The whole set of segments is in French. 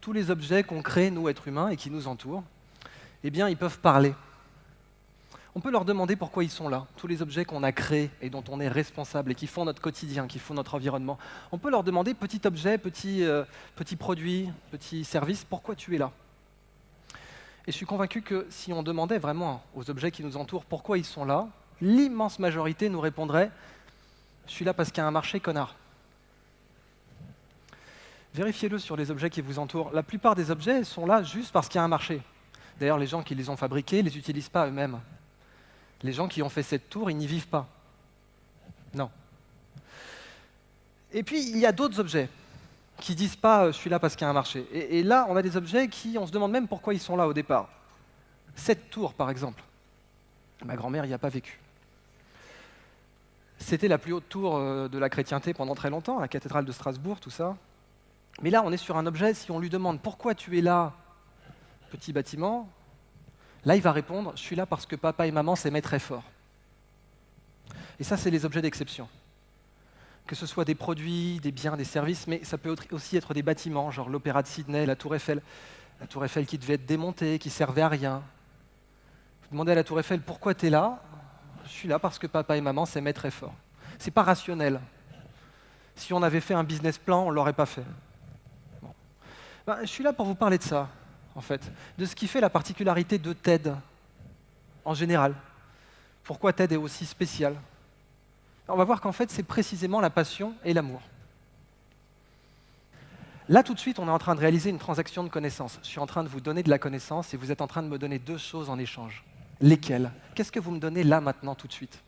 tous les objets qu'on crée, nous, êtres humains, et qui nous entourent, eh bien, ils peuvent parler. On peut leur demander pourquoi ils sont là, tous les objets qu'on a créés et dont on est responsable et qui font notre quotidien, qui font notre environnement. On peut leur demander, petit objet, petit produit, petit service, pourquoi tu es là? Et je suis convaincu que si on demandait vraiment aux objets qui nous entourent pourquoi ils sont là, l'immense majorité nous répondrait « Je suis là parce qu'il y a un marché, connard ». Vérifiez-le sur les objets qui vous entourent. La plupart des objets sont là juste parce qu'il y a un marché. D'ailleurs, les gens qui les ont fabriqués ne les utilisent pas eux-mêmes. Les gens qui ont fait cette tour, ils n'y vivent pas. Non. Et puis, il y a d'autres objets qui disent pas je suis là parce qu'il y a un marché. Et là, on a des objets qui, on se demande même pourquoi ils sont là au départ. Cette tour, par exemple. Ma grand-mère n'y a pas vécu. C'était la plus haute tour de la chrétienté pendant très longtemps, la cathédrale de Strasbourg, tout ça. Mais là, on est sur un objet, si on lui demande pourquoi tu es là, petit bâtiment, là, il va répondre je suis là parce que papa et maman s'aimaient très fort. Et ça, c'est les objets d'exception. Que ce soit des produits, des biens, des services, mais ça peut aussi être des bâtiments, genre l'Opéra de Sydney, la Tour Eiffel qui devait être démontée, qui servait à rien. Vous demandez à la Tour Eiffel pourquoi tu es là? Je suis là parce que papa et maman s'aimaient très fort. C'est pas rationnel. Si on avait fait un business plan, on l'aurait pas fait. Bon. Je suis là pour vous parler de ça, en fait, de ce qui fait la particularité de TED en général. Pourquoi TED est aussi spécial? On va voir qu'en fait, c'est précisément la passion et l'amour. Là, tout de suite, on est en train de réaliser une transaction de connaissance. Je suis en train de vous donner de la connaissance et vous êtes en train de me donner deux choses en échange. Lesquelles? Qu'est-ce que vous me donnez là, maintenant, tout de suite?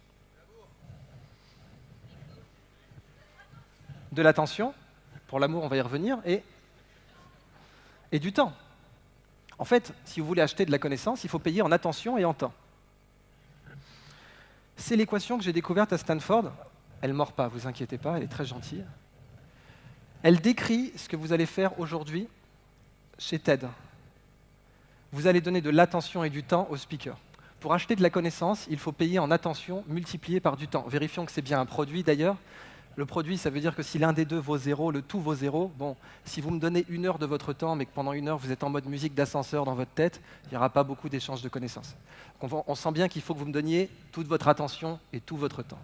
De l'attention, pour l'amour, on va y revenir, et du temps. En fait, si vous voulez acheter de la connaissance, il faut payer en attention et en temps. C'est l'équation que j'ai découverte à Stanford. Elle ne mord pas, vous inquiétez pas, elle est très gentille. Elle décrit ce que vous allez faire aujourd'hui chez TED. Vous allez donner de l'attention et du temps au speaker. Pour acheter de la connaissance, il faut payer en attention multiplié par du temps. Vérifions que c'est bien un produit d'ailleurs. Le produit, ça veut dire que si l'un des deux vaut 0, le tout vaut 0. Bon, si vous me donnez 1 heure de votre temps, mais que pendant 1 heure, vous êtes en mode musique d'ascenseur dans votre tête, il n'y aura pas beaucoup d'échanges de connaissances. Donc on sent bien qu'il faut que vous me donniez toute votre attention et tout votre temps.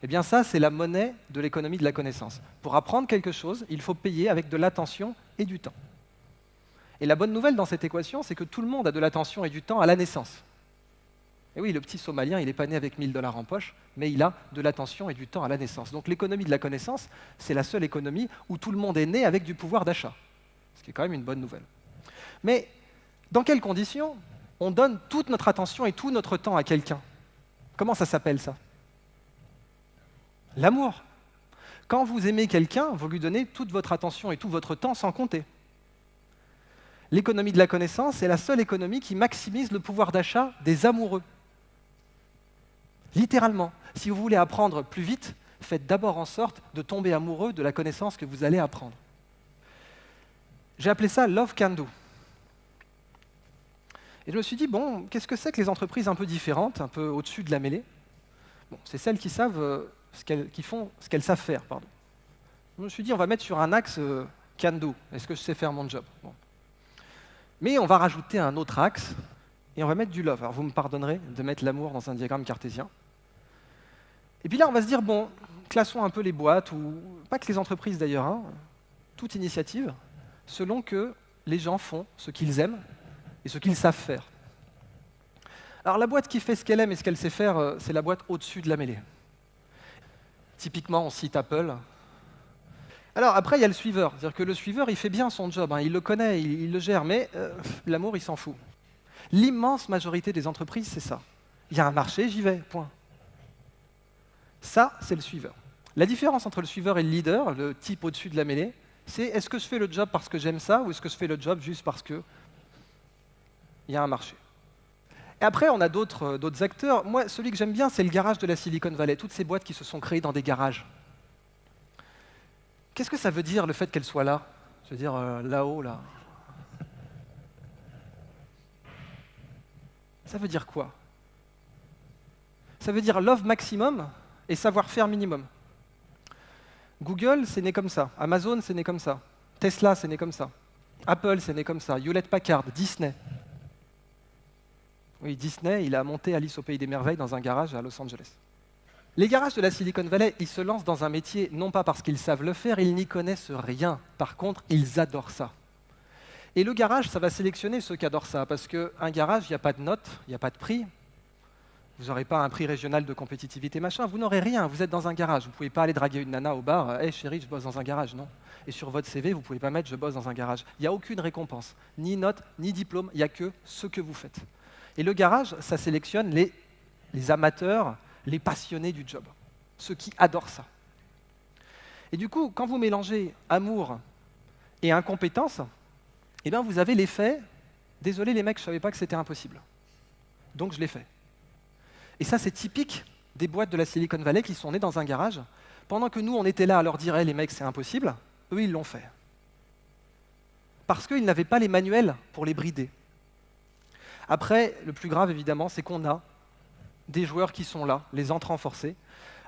Eh bien ça, c'est la monnaie de l'économie de la connaissance. Pour apprendre quelque chose, il faut payer avec de l'attention et du temps. Et la bonne nouvelle dans cette équation, c'est que tout le monde a de l'attention et du temps à la naissance. Et oui, le petit Somalien, il n'est pas né avec 1 000 $ en poche, mais il a de l'attention et du temps à la naissance. Donc l'économie de la connaissance, c'est la seule économie où tout le monde est né avec du pouvoir d'achat. Ce qui est quand même une bonne nouvelle. Mais dans quelles conditions on donne toute notre attention et tout notre temps à quelqu'un? Comment ça s'appelle ça? L'amour. Quand vous aimez quelqu'un, vous lui donnez toute votre attention et tout votre temps sans compter. L'économie de la connaissance est la seule économie qui maximise le pouvoir d'achat des amoureux. Littéralement, si vous voulez apprendre plus vite, faites d'abord en sorte de tomber amoureux de la connaissance que vous allez apprendre. J'ai appelé ça « Love Can Do ». Et je me suis dit, bon, qu'est-ce que c'est que les entreprises un peu différentes, un peu au-dessus de la mêlée? Bon, c'est celles qui savent qui font ce qu'elles savent faire, pardon. Je me suis dit, on va mettre sur un axe Can Do. Est-ce que je sais faire mon job? Bon. Mais on va rajouter un autre axe, et on va mettre du love. Alors vous me pardonnerez de mettre l'amour dans un diagramme cartésien. Et puis là, on va se dire, bon, classons un peu les boîtes, ou pas que les entreprises d'ailleurs, hein, toute initiative, selon que les gens font ce qu'ils aiment et ce qu'ils savent faire. Alors la boîte qui fait ce qu'elle aime et ce qu'elle sait faire, c'est la boîte au-dessus de la mêlée. Typiquement, on cite Apple. Alors après, il y a le suiveur. C'est-à-dire que le suiveur, il fait bien son job, hein, il le connaît, il le gère, mais l'amour, il s'en fout. L'immense majorité des entreprises, c'est ça. Il y a un marché, j'y vais, point. Ça, c'est le suiveur. La différence entre le suiveur et le leader, le type au-dessus de la mêlée, c'est est-ce que je fais le job parce que j'aime ça ou est-ce que je fais le job juste parce qu'il y a un marché. Et après, on a d'autres acteurs. Moi, celui que j'aime bien, c'est le garage de la Silicon Valley, toutes ces boîtes qui se sont créées dans des garages. Qu'est-ce que ça veut dire, le fait qu'elles soient là? Je veux dire, là-haut, là. Ça veut dire quoi? Ça veut dire love maximum et savoir-faire minimum. Google, c'est né comme ça. Amazon, c'est né comme ça. Tesla, c'est né comme ça. Apple, c'est né comme ça. Hewlett-Packard, Disney. Oui, Disney, il a monté Alice au Pays des Merveilles dans un garage à Los Angeles. Les garages de la Silicon Valley, ils se lancent dans un métier non pas parce qu'ils savent le faire, ils n'y connaissent rien. Par contre, ils adorent ça. Et le garage, ça va sélectionner ceux qui adorent ça, parce qu'un garage, il n'y a pas de notes, il n'y a pas de prix. Vous n'aurez pas un prix régional de compétitivité, machin, vous n'aurez rien, vous êtes dans un garage. Vous ne pouvez pas aller draguer une nana au bar, « Hey chérie, je bosse dans un garage », non. Et sur votre CV, vous ne pouvez pas mettre « je bosse dans un garage ». Il n'y a aucune récompense, ni note, ni diplôme, il n'y a que ce que vous faites. Et le garage, ça sélectionne les amateurs, les passionnés du job, ceux qui adorent ça. Et du coup, quand vous mélangez amour et incompétence, eh bien vous avez l'effet « désolé les mecs, je ne savais pas que c'était impossible, donc je l'ai fait ». Et ça, c'est typique des boîtes de la Silicon Valley qui sont nées dans un garage. Pendant que nous, on était là à leur dire hey, « les mecs, c'est impossible », eux, ils l'ont fait. Parce qu'ils n'avaient pas les manuels pour les brider. Après, le plus grave, évidemment, c'est qu'on a des joueurs qui sont là, les entrants forcés.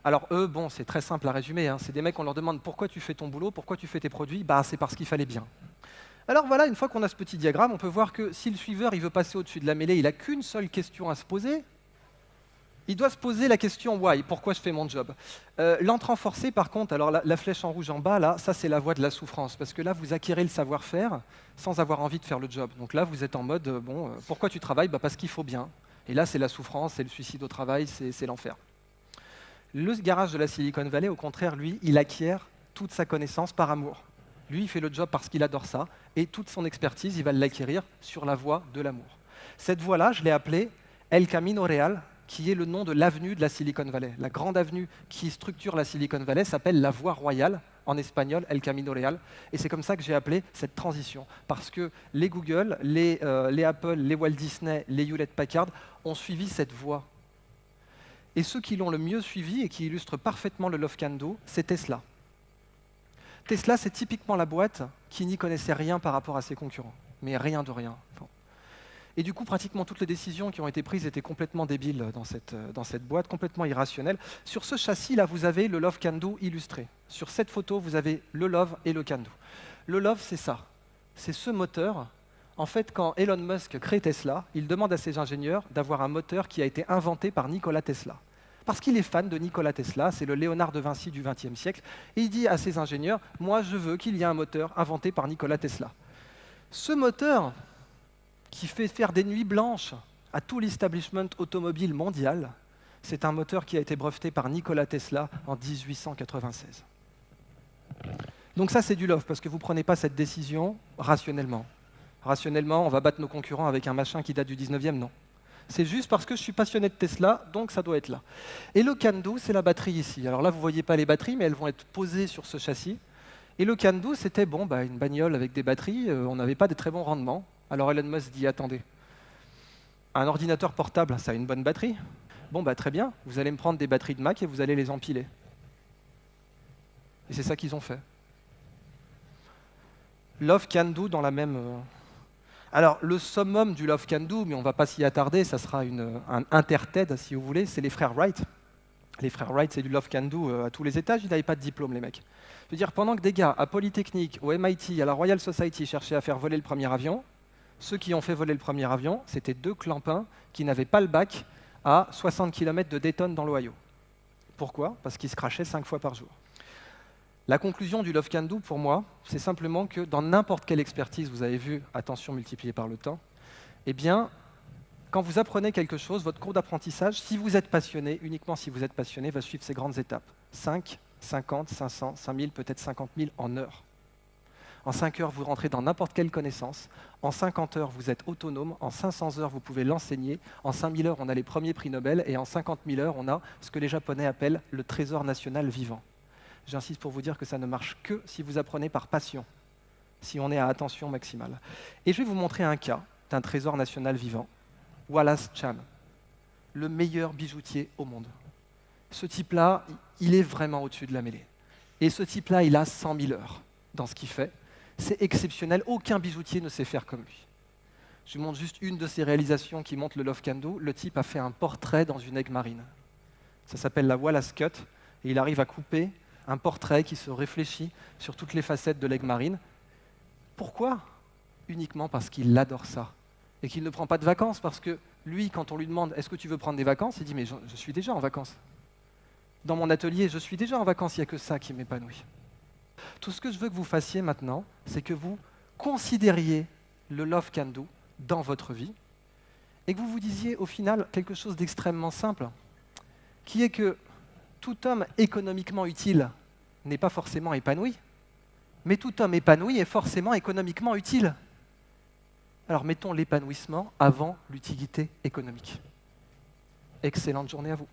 Alors eux, bon, c'est très simple à résumer, hein. C'est des mecs, on leur demande pourquoi tu fais ton boulot, pourquoi tu fais tes produits, bah c'est parce qu'il fallait bien. Alors voilà, une fois qu'on a ce petit diagramme, on peut voir que si le suiveur il veut passer au-dessus de la mêlée, il n'a qu'une seule question à se poser. Il doit se poser la question « why ?» Pourquoi je fais mon job. L'entrant forcé, par contre, alors la flèche en rouge en bas, là, ça c'est la voie de la souffrance, parce que là, vous acquérez le savoir-faire sans avoir envie de faire le job. Donc là, vous êtes en mode « pourquoi tu travailles ?» Parce qu'il faut bien. Et là, c'est la souffrance, c'est le suicide au travail, c'est l'enfer. Le garage de la Silicon Valley, au contraire, lui, il acquiert toute sa connaissance par amour. Lui, il fait le job parce qu'il adore ça, et toute son expertise, il va l'acquérir sur la voie de l'amour. Cette voie-là, je l'ai appelée « El Camino Real », qui est le nom de l'avenue de la Silicon Valley. La grande avenue qui structure la Silicon Valley s'appelle la Voie Royale, en espagnol, El Camino Real. Et c'est comme ça que j'ai appelé cette transition. Parce que les Google, les Apple, les Walt Disney, les Hewlett-Packard ont suivi cette voie. Et ceux qui l'ont le mieux suivi et qui illustrent parfaitement le Love Can Do, c'est Tesla. Tesla, c'est typiquement la boîte qui n'y connaissait rien par rapport à ses concurrents. Mais rien de rien. Bon. Et du coup, pratiquement toutes les décisions qui ont été prises étaient complètement débiles dans cette boîte, complètement irrationnelles. Sur ce châssis-là, vous avez le Love Can Do illustré. Sur cette photo, vous avez le Love et le Can Do. Le Love, c'est ça. C'est ce moteur. En fait, quand Elon Musk crée Tesla, il demande à ses ingénieurs d'avoir un moteur qui a été inventé par Nikola Tesla. Parce qu'il est fan de Nikola Tesla, c'est le Léonard de Vinci du XXe siècle, et il dit à ses ingénieurs « Moi, je veux qu'il y ait un moteur inventé par Nikola Tesla. » Ce moteur, qui fait faire des nuits blanches à tout l'establishment automobile mondial, c'est un moteur qui a été breveté par Nikola Tesla en 1896. Donc ça, c'est du love, parce que vous ne prenez pas cette décision rationnellement. Rationnellement, on va battre nos concurrents avec un machin qui date du 19e, non. C'est juste parce que je suis passionné de Tesla, donc ça doit être là. Et le Can Do, c'est la batterie ici. Alors là, vous ne voyez pas les batteries, mais elles vont être posées sur ce châssis. Et le Can Do, c'était une bagnole avec des batteries, on n'avait pas de très bons rendements. Alors Elon Musk dit, attendez, un ordinateur portable, ça a une bonne batterie. Bon, très bien, vous allez me prendre des batteries de Mac et vous allez les empiler. Et c'est ça qu'ils ont fait. Love Can Do dans la même... Alors, le summum du Love Can Do, mais on ne va pas s'y attarder, ça sera un inter-TED, si vous voulez, c'est les frères Wright. Les frères Wright, c'est du Love Can Do à tous les étages, ils n'avaient pas de diplôme, les mecs. Je veux dire, pendant que des gars à Polytechnique, au MIT, à la Royal Society cherchaient à faire voler le premier avion, ceux qui ont fait voler le premier avion, c'était deux clampins qui n'avaient pas le bac à 60 km de Dayton dans l'Ohio. Pourquoi? Parce qu'ils se crachaient 5 fois par jour. La conclusion du Love Can Do, pour moi, c'est simplement que dans n'importe quelle expertise, vous avez vu, attention multipliée par le temps, eh bien, quand vous apprenez quelque chose, votre cours d'apprentissage, si vous êtes passionné, uniquement si vous êtes passionné, va suivre ces grandes étapes. 5, 50, 500, 5000, peut-être 50 000 en heures. En 5 heures, vous rentrez dans n'importe quelle connaissance. En 50 heures, vous êtes autonome. En 500 heures, vous pouvez l'enseigner. En 5000 heures, on a les premiers prix Nobel. Et en 50 000 heures, on a ce que les Japonais appellent le trésor national vivant. J'insiste pour vous dire que ça ne marche que si vous apprenez par passion, si on est à attention maximale. Et je vais vous montrer un cas d'un trésor national vivant. Wallace Chan, le meilleur bijoutier au monde. Ce type-là, il est vraiment au-dessus de la mêlée. Et ce type-là, il a 100 000 heures dans ce qu'il fait. C'est exceptionnel, aucun bijoutier ne sait faire comme lui. Je vous montre juste une de ses réalisations qui montre le Love Can Do. Le type a fait un portrait dans une aigue marine. Ça s'appelle la Wallace Cut, et il arrive à couper un portrait qui se réfléchit sur toutes les facettes de l'aigue marine. Pourquoi? uniquement parce qu'il adore ça et qu'il ne prend pas de vacances parce que lui, quand on lui demande « est-ce que tu veux prendre des vacances ?», il dit « mais je suis déjà en vacances. Dans mon atelier, je suis déjà en vacances, il n'y a que ça qui m'épanouit. » Tout ce que je veux que vous fassiez maintenant, c'est que vous considériez le Love Can Do dans votre vie et que vous vous disiez au final quelque chose d'extrêmement simple, qui est que tout homme économiquement utile n'est pas forcément épanoui, mais tout homme épanoui est forcément économiquement utile. Alors mettons l'épanouissement avant l'utilité économique. Excellente journée à vous.